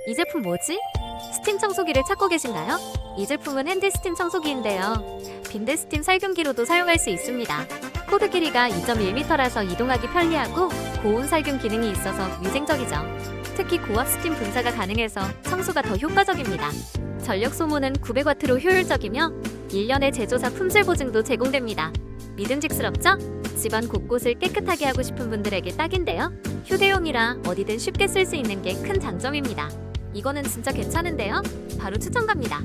이 제품 뭐지? 스팀 청소기를 찾고 계신가요? 이 제품은 핸드 스팀 청소기인데요. 빈대 스팀 살균기로도 사용할 수 있습니다. 코드 길이가 2.1m라서 이동하기 편리하고 고온 살균 기능이 있어서 위생적이죠. 특히 고압 스팀 분사가 가능해서 청소가 더 효과적입니다. 전력 소모는 900W로 효율적이며 1년의 제조사 품질 보증도 제공됩니다. 믿음직스럽죠? 집안 곳곳을 깨끗하게 하고 싶은 분들에게 딱인데요. 휴대용이라 어디든 쉽게 쓸 수 있는 게 큰 장점입니다. 이거는 진짜 괜찮은데요? 바로 추천 갑니다.